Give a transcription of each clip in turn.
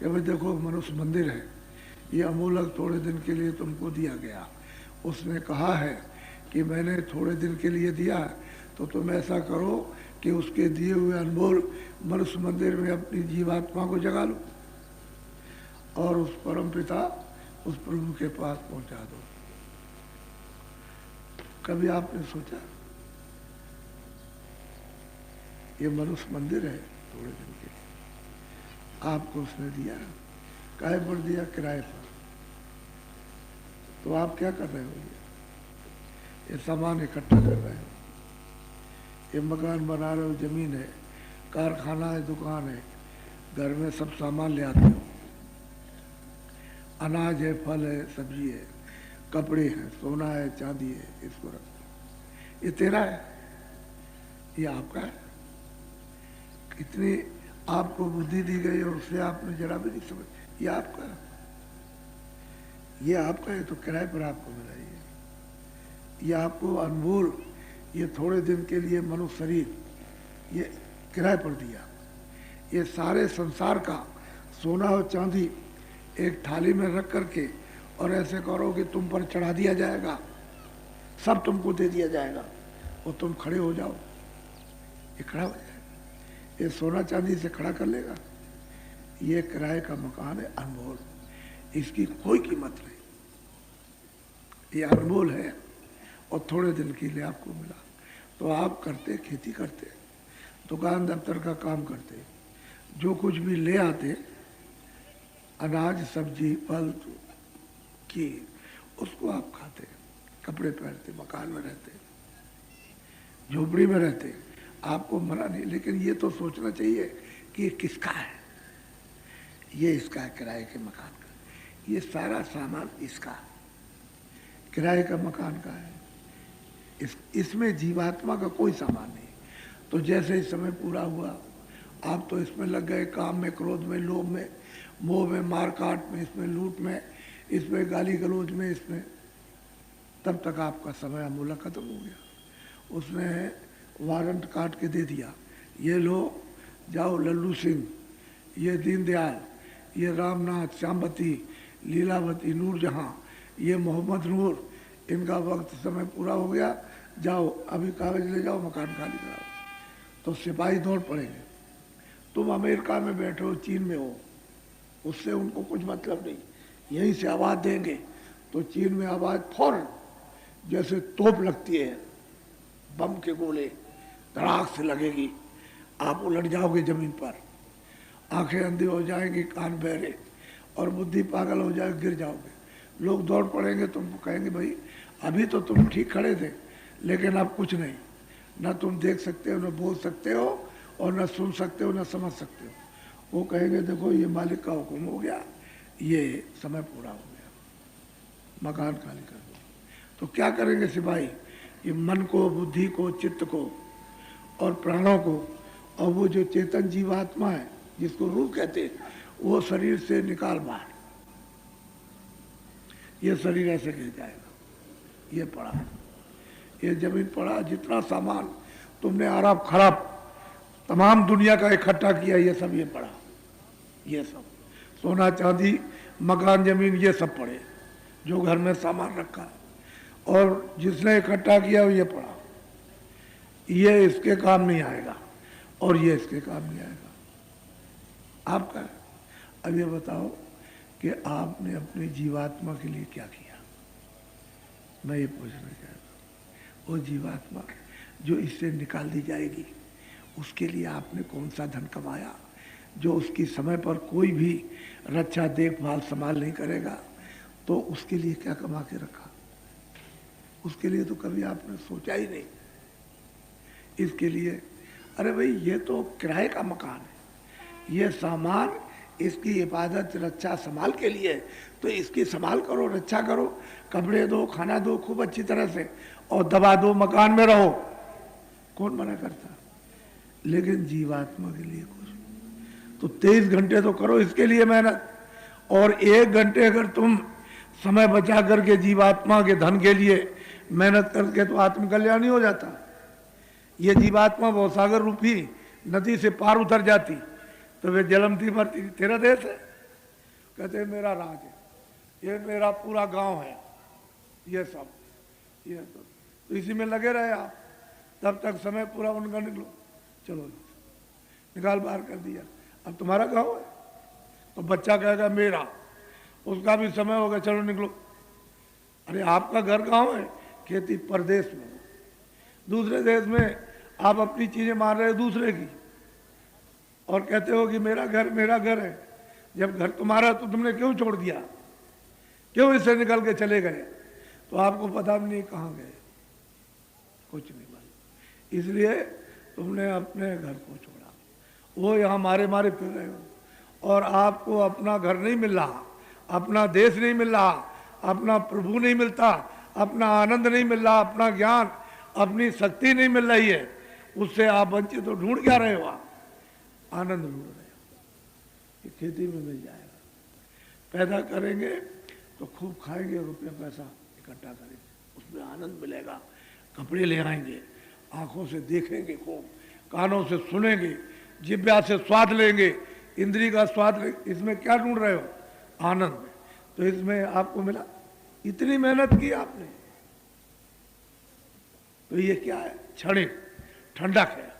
कि भाई देखो मनुष्य मंदिर है, ये अमूलक थोड़े दिन के लिए तुमको दिया गया। उसने कहा है कि मैंने थोड़े दिन के लिए दिया, तो तुम ऐसा करो कि उसके दिए हुए अनमोल मनुष्य मंदिर में अपनी जीवात्मा को जगा लो और उस परम पिता, उस प्रभु के पास पहुंचा दो। कभी आपने सोचा ये मनुष्य मंदिर है थोड़े दिन के लिए, आपको उसने दिया, काहे पर दिया? किराए पर। तो आप क्या कर रहे हो? ये सामान इकट्ठा कर रहे हो, ये मकान बना रहे हो, जमीन है, कारखाना है, दुकान है, घर में सब सामान ले आते हो, अनाज है, फल है, सब्जी है, कपड़े हैं, सोना है, चांदी है, इसको रखो। ये तेरा है, ये आपका है। कितनी आपको बुद्धि दी गई और उससे आपने जरा भी नहीं समझ, ये आपका है, ये आपका है, तो किराए पर आपको मिला। ये आपको अनमोल, ये थोड़े दिन के लिए मनुष्य शरीर ये किराए पर दिया। ये सारे संसार का सोना और चांदी एक थाली में रख करके और ऐसे करो कि तुम पर चढ़ा दिया जाएगा, सब तुमको दे दिया जाएगा और तुम खड़े हो जाओ, ये खड़ा हो जाएगा। ये सोना चांदी से खड़ा कर लेगा। ये किराए का मकान है, अनमोल, इसकी कोई कीमत नहीं, ये अनमोल है और थोड़े दिन के लिए आपको मिला। तो आप करते, खेती करते, दुकान दफ्तर का काम करते, जो कुछ भी ले आते, अनाज, सब्जी, फल की, उसको आप खाते, कपड़े पहनते, मकान में रहते, झोपड़ी में रहते, आपको मना नहीं। लेकिन ये तो सोचना चाहिए कि ये किसका है, ये इसका है, किराए के मकान का, ये सारा सामान इसका, किराए का मकान का है, इसमें जीवात्मा का कोई सामान नहीं। तो जैसे ही समय पूरा हुआ, आप तो इसमें लग गए, काम में, क्रोध में, लोभ में, मोह में, मार काट में, इसमें लूट में, इसमें गाली गलौज में, इसमें, तब तक आपका समय अमूलक खत्म हो गया। उसने वारंट काट के दे दिया, ये लो, जाओ, लल्लू सिंह, ये दीनदयाल, ये रामनाथ, श्यामवती, लीलावती, नूरजहां, ये मोहम्मद नूर, इनका वक्त समय पूरा हो गया, जाओ अभी कागज ले जाओ, मकान खाली कराओ। तो सिपाही दौड़ पड़ेंगे। तुम अमेरिका में बैठे हो, चीन में हो, उससे उनको कुछ मतलब नहीं, यहीं से आवाज़ देंगे तो चीन में आवाज़ फौरन जैसे तोप लगती है, बम के गोले धड़ाक से लगेगी, आप उलट जाओगे ज़मीन पर, आंखें अंधी हो जाएंगी, कान बहरे और बुद्धि पागल हो जाए, गिर जाओगे। लोग दौड़ पड़ेंगे, तुमको कहेंगे भाई अभी तो तुम ठीक खड़े थे, लेकिन अब कुछ नहीं, ना तुम देख सकते हो, ना बोल सकते हो, और ना सुन सकते हो, ना समझ सकते हो। वो कहेंगे देखो ये मालिक का हुक्म हो गया, ये समय पूरा हो गया, मकान खाली कर दो। तो क्या करेंगे सिपाही? ये मन को, बुद्धि को, चित्त को और प्राणों को, और वो जो चेतन जीवात्मा है जिसको रूह कहते हैं, वो शरीर से निकाल बाहर। ये शरीर ऐसे गिर जाएगा, ये पड़ा, ये जमीन पड़ा, जितना सामान तुमने अरब खरब तमाम दुनिया का इकट्ठा किया, ये सब ये पड़ा, ये सब सोना चांदी, मकान, जमीन, ये सब पड़े, जो घर में सामान रखा, और जिसने इकट्ठा किया ये पड़ा, ये इसके काम नहीं आएगा और ये इसके काम नहीं आएगा, आपका है। अब ये बताओ कि आपने अपनी जीवात्मा के लिए क्या किया? मैं ये पूछना चाहता हूँ, वो जीवात्मा जो इससे निकाल दी जाएगी, उसके लिए आपने कौन सा धन कमाया, जो उसकी समय पर कोई भी रक्षा, देखभाल, संभाल नहीं करेगा, तो उसके लिए क्या कमा के रखा? उसके लिए तो कभी आपने सोचा ही नहीं। इसके लिए अरे भाई ये तो किराए का मकान है, ये सामान इसकी हिफाजत, रक्षा, संभाल के लिए, तो इसकी संभाल करो, रक्षा करो, कपड़े दो, खाना दो खूब अच्छी तरह से, और दबा दो, मकान में रहो, कौन मना करता? लेकिन जीवात्मा के लिए कुछ तो 23 घंटे तो करो इसके लिए मेहनत, और 1 घंटे अगर तुम समय बचा करके जीवात्मा के धन के लिए मेहनत करके, तो आत्मकल्याण ही हो जाता। ये जीवात्मा भवसागर रूपी नदी से पार उतर जाती तो वे जलमती मरती। तेरा देश है, कहते मेरा राज है, ये मेरा पूरा गांव है, ये सब ये सब। तो इसी में लगे रहे आप, तब तक समय पूरा उनका निकलो, चलो निकाल बाहर कर दिया, अब तुम्हारा गांव है। तो बच्चा कहेगा मेरा, उसका भी समय होगा, चलो निकलो। अरे आपका घर गांव है, खेती परदेश में, दूसरे देश में आप अपनी चीजें मान रहे हो दूसरे की, और कहते हो कि मेरा घर है। जब घर तुम्हारा तो तुमने क्यों छोड़ दिया, क्यों इससे निकल के चले गए? तो आपको पता भी नहीं कहाँ गए, कुछ नहीं मालूम, इसलिए तुमने अपने घर को छोड़ा। वो यहाँ मारे मारे फिर रहे हो, और आपको अपना घर नहीं मिल रहा, अपना देश नहीं मिल रहा, अपना प्रभु नहीं मिलता, अपना आनंद नहीं मिल रहा, अपना ज्ञान, अपनी शक्ति नहीं मिल रही है, उससे आप वंचित तो ढूंढ क्या रहे हो? आप आनंद ढूंढ रहे हो, ये खेती में मिल जाएगा। पैदा करेंगे तो खूब खाएंगे, रुपया पैसा इकट्ठा करेंगे, उसमें आनंद मिलेगा। कपड़े ले आएंगे, आंखों से देखेंगे खूब, कानों से सुनेंगे, जिह्वा से स्वाद लेंगे, इंद्री का स्वाद लेंगे। इसमें क्या ढूंढ रहे हो? आनंद। तो इसमें आपको मिला, इतनी मेहनत की आपने, तो ये क्या है? क्षणिक ठंडक है।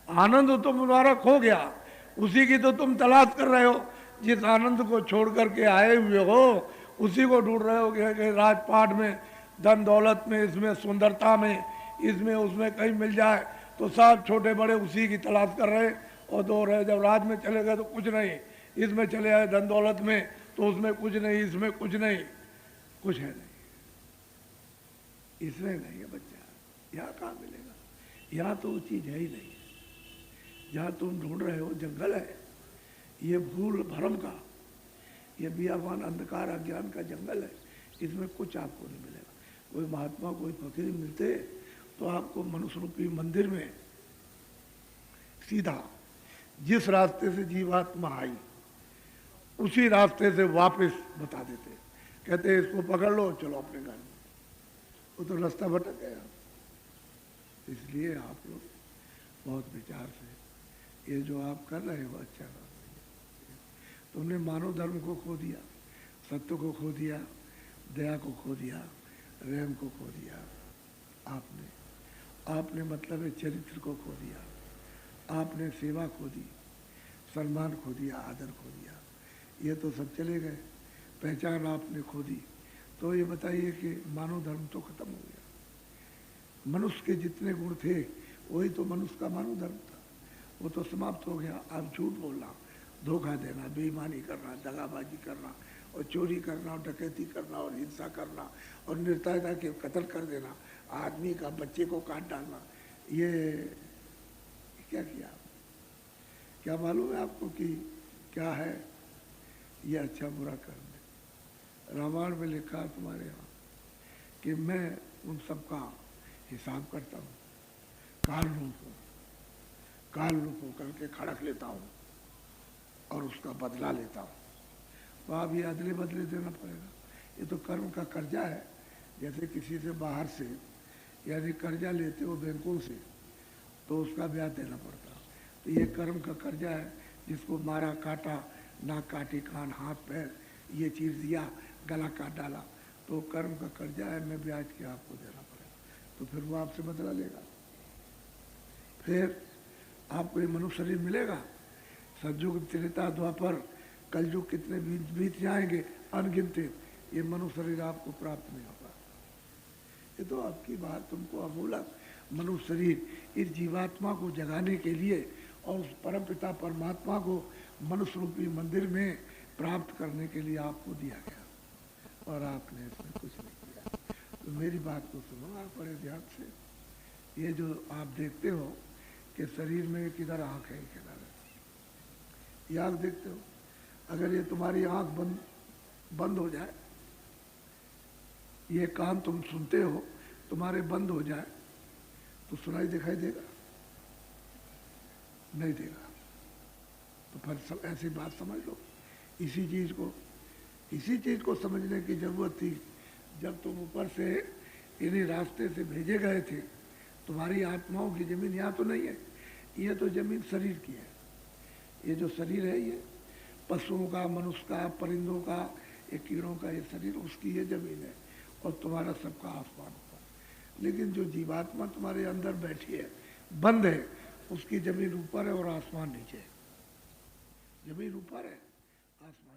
आनंद तो तुम्हारा खो गया, उसी की तो तुम तलाश कर रहे हो। जिस आनंद को छोड़ करके आए हुए हो उसी को ढूंढ रहे हो कि राजपाट में, धन दौलत में, इसमें सुंदरता में, इसमें उसमें कहीं मिल जाए तो सब छोटे बड़े उसी की तलाश कर रहे और दो रहे। जब राज में चले गए तो कुछ नहीं, इसमें चले आए धन दौलत में तो उसमें कुछ नहीं, इसमें कुछ नहीं, कुछ है नहीं, इसमें नहीं है बच्चा। यहाँ कहाँ मिलेगा? यहाँ तो वो चीज़ है ही नहीं। जहाँ तुम ढूंढ रहे हो जंगल है, ये भूल भरम का, ये बियाबान अंधकार अज्ञान का जंगल है, इसमें कुछ आपको नहीं मिलेगा। कोई महात्मा कोई फकीर मिलते तो आपको मनुष्य रूपी मंदिर में सीधा जिस रास्ते से जीवात्मा आई उसी रास्ते से वापस बता देते, कहते इसको पकड़ लो चलो अपने घर में। वो तो रास्ता भटक गया। इसलिए आप लोग बहुत विचार से ये जो आप कर रहे हो अच्छा बात नहीं। तुमने मानव धर्म को खो दिया, सत्य को खो दिया, दया को खो दिया, रहम को खो दिया। आपने मतलब है चरित्र को खो दिया, आपने सेवा खो दी, सम्मान खो दिया, आदर खो दिया, ये तो सब चले गए। पहचान आपने खो दी। तो ये बताइए कि मानव धर्म तो खत्म हो गया। मनुष्य के जितने गुण थे वही तो मनुष्य का मानव धर्म था, वो तो समाप्त हो गया। अब झूठ बोलना, धोखा देना, बेईमानी करना, दगाबाजी करना और चोरी करना और डकैती करना और हिंसा करना और निर्दयता के कत्ल कर देना, आदमी का बच्चे को काट डालना, ये क्या किया? क्या मालूम है आपको कि क्या है ये अच्छा बुरा कर्म? रामायण में लिखा है तुम्हारे यहाँ कि मैं उन सबका हिसाब करता हूँ, काल रूप होकर के खड़क लेता हूँ और उसका बदला लेता हूँ। तो आप ये अदले बदले देना पड़ेगा। ये तो कर्म का कर्जा है। जैसे किसी से बाहर से यानी कर्जा लेते हो बैंकों से तो उसका ब्याज देना पड़ता। तो ये कर्म का कर्जा है, जिसको मारा काटा, नाक काटी, कान हाथ पैर ये चीर दिया, गला काट डाला, तो कर्म का कर्जा है, मैं ब्याज के आपको देना पड़ेगा। तो फिर वो आपसे बदला लेगा। फिर आपको ये मनुष्य शरीर मिलेगा। सतयुग, त्रेता, द्वापर, कलयुग कितने बीत जाएंगे अनगिनते, ये मनुष्य शरीर आपको प्राप्त नहीं होगा। ये तो आपकी बात तुमको अमूलक मनुष्य शरीर इस जीवात्मा को जगाने के लिए और उस परमपिता परमात्मा को मनुष्य रूपी मंदिर में प्राप्त करने के लिए आपको दिया गया, और आपने इसमें कुछ नहीं किया। तो मेरी बात को सुनो आप बड़े ध्यान से। ये जो आप देखते हो कि शरीर में किधर आँख है, किधर है, ये आँख देखते हो। अगर ये तुम्हारी आँख बंद हो जाए, ये कान तुम सुनते हो तुम्हारे बंद हो जाए, तो सुनाई दिखाई देगा? नहीं देगा। तो फिर सब ऐसी बात समझ लो। इसी चीज़ को समझने की जरूरत थी जब तुम ऊपर से इन्हीं रास्ते से भेजे गए थे। तुम्हारी आत्माओं की जमीन यहाँ तो नहीं है, ये तो जमीन शरीर की है। ये जो शरीर है ये पशुओं का, मनुष्य का, परिंदों का, ये कीड़ों का ये शरीर, उसकी ये जमीन है और तुम्हारा सबका आसमान ऊपर। लेकिन जो जीवात्मा तुम्हारे अंदर बैठी है, बंद है, उसकी जमीन ऊपर है और आसमान नीचे है। जमीन ऊपर है, आसमान